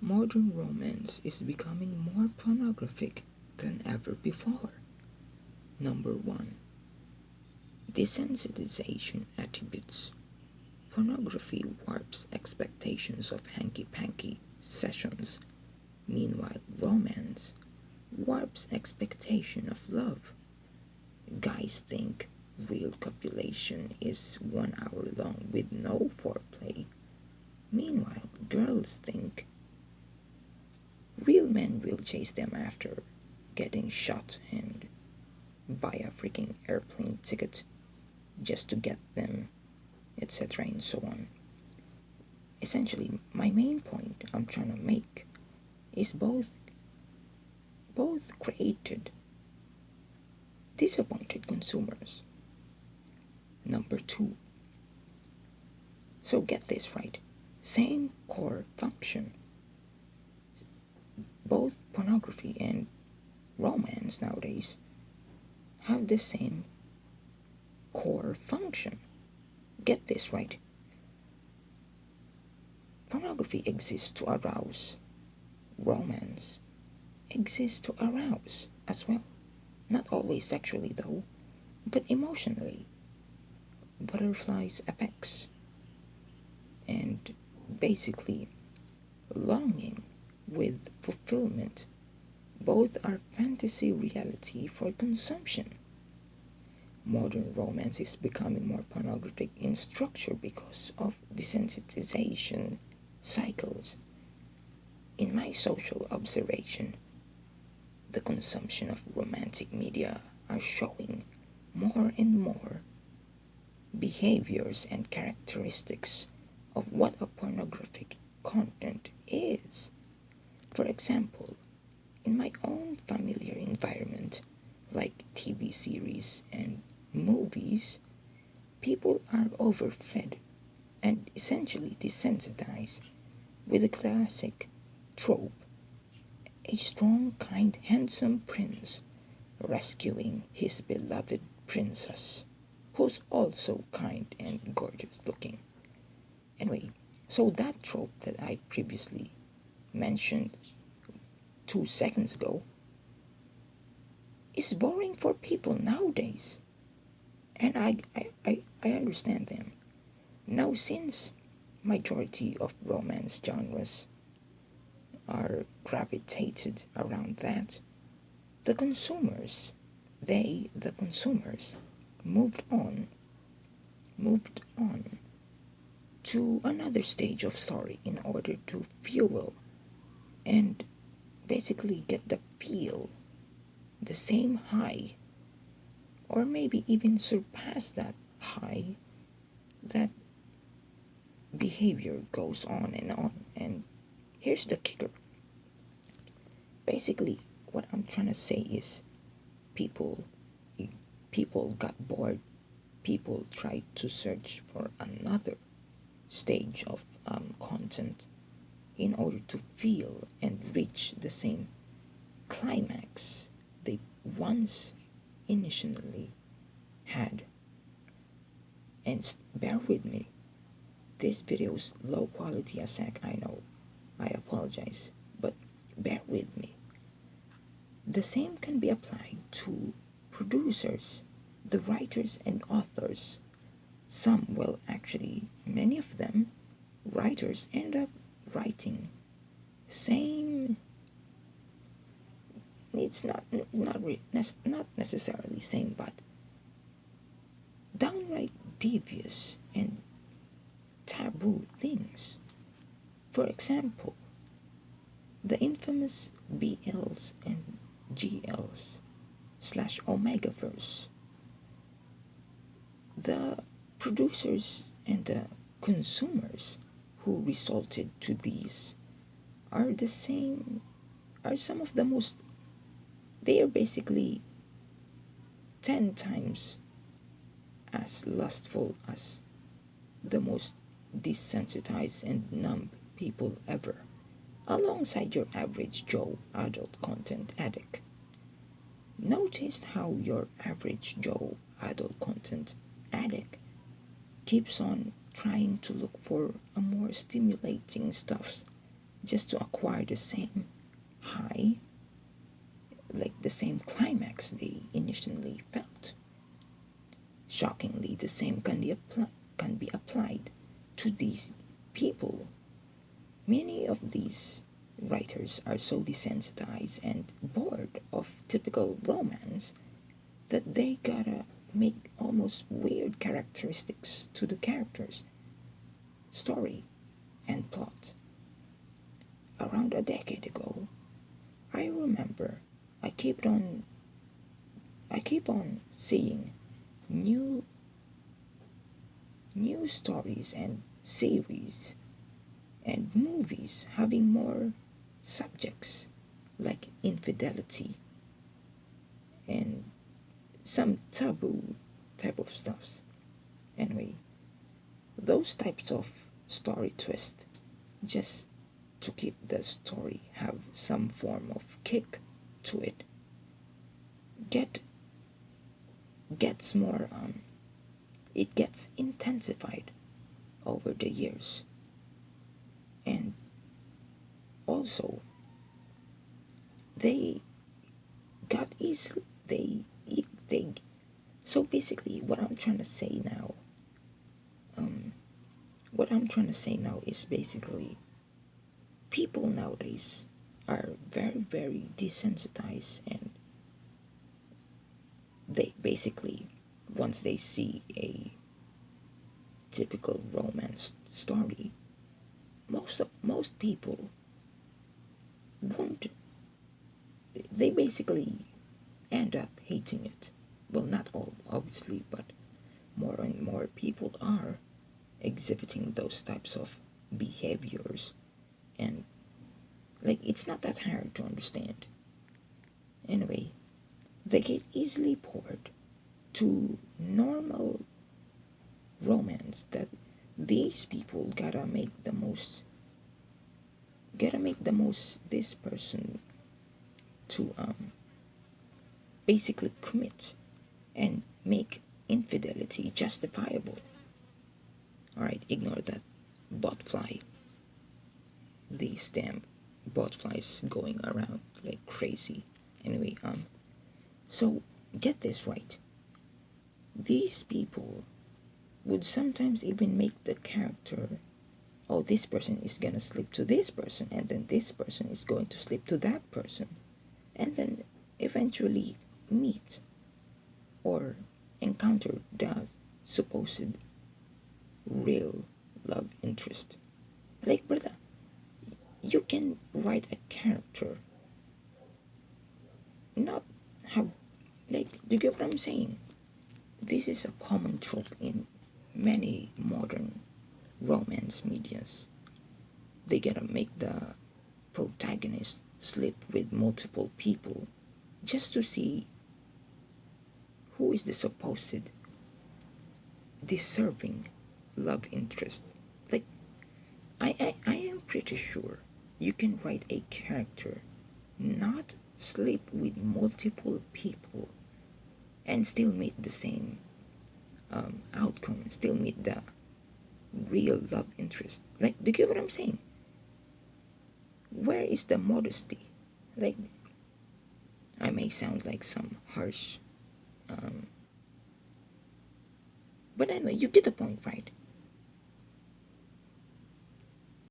Modern romance is becoming more pornographic than ever before. Number 1. Desensitization attributes. Pornography warps expectations of hanky-panky sessions. Meanwhile, romance warps expectation of love. Guys think real copulation is 1 hour long with no foreplay. Meanwhile, girls think real men will chase them after getting shot and buy a freaking airplane ticket just to get them, etc., and so on. Essentially, my main point I'm trying to make is both created disappointed consumers. Number 2. So get this right. Same core function. Both pornography and romance nowadays have the same core function. Get this right. Pornography exists to arouse. Romance exists to arouse as well. Not always sexually though, but emotionally. Butterflies effects. And basically longing with fulfillment. Both are fantasy reality for consumption. Modern romance is becoming more pornographic in structure because of desensitization cycles. In my social observation, the consumption of romantic media are showing more and more behaviors and characteristics of what a pornographic content is. For example, in my own familiar environment, like TV series and movies, people are overfed and essentially desensitized with the classic trope: a strong, kind, handsome prince rescuing his beloved princess, who's also kind and gorgeous looking. Anyway, so that trope that I previously mentioned 2 seconds ago is boring for people nowadays. And I understand them. Now, since majority of romance genres are gravitated around that, the consumers, the consumers, moved on to another stage of story in order to fuel and basically get the feel, the same high, or maybe even surpass that high. That behavior goes on and on. And here's the kicker. Basically, what I'm trying to say is people people got bored. People tried to search for another stage of content in order to feel and reach the same climax they once initially had. And bear with me, this video is low quality as heck, I know. I apologize, but bear with me. The same can be applied to producers, the writers and authors. Some, well, actually, many of them, writers end up writing same. It's not necessarily same, but downright devious and taboo things. For example, the infamous BLs and GLs slash Omegaverse. The producers and the consumers who resulted to these are the same, are some of the most, they are basically 10 times as lustful as the most desensitized and numb people ever, alongside your average Joe adult content addict. Notice how your average Joe adult content addict keeps on trying to look for a more stimulating stuffs just to acquire the same high, like the same climax they initially felt. Shockingly, the same can be applied to these people. Many of these writers are so desensitized and bored of typical romance that they gotta make almost weird characteristics to the characters, story, and plot. Around a decade ago, I remember I kept on I keep on seeing new new stories and series and movies having more subjects like infidelity and some taboo type of stuffs. Anyway, those types of story twist just to keep the story have some form of kick to it get gets more it gets intensified over the years. And also they got easily they so basically what I'm trying to say now is basically people nowadays are very desensitized, and they basically, once they see a typical romance story, most people won't, they basically end up hating it. Well, not all obviously, but more and more people are exhibiting those types of behaviors, and like it's not that hard to understand. Anyway, they get easily bored to normal romance that these people gotta make the most this person to basically commit and make infidelity justifiable. Alright, ignore that botfly. These damn botflies going around like crazy. Anyway, so get this right. These people would sometimes even make the character, oh, this person is gonna slip to this person, and then this person is going to slip to that person, and then eventually meet or encounter the supposed real love interest. Like, brother, you can write a character, not have, like, do you get what I'm saying? This is a common trope in many modern romance medias. They gotta make the protagonist sleep with multiple people just to see who is the supposed deserving love interest. Like, I am pretty sure you can write a character not sleep with multiple people and still meet the same outcome, and still meet the real love interest. Like, do you get what I'm saying? Where is the modesty? Like, I may sound like some harsh, but anyway, you get the point, right?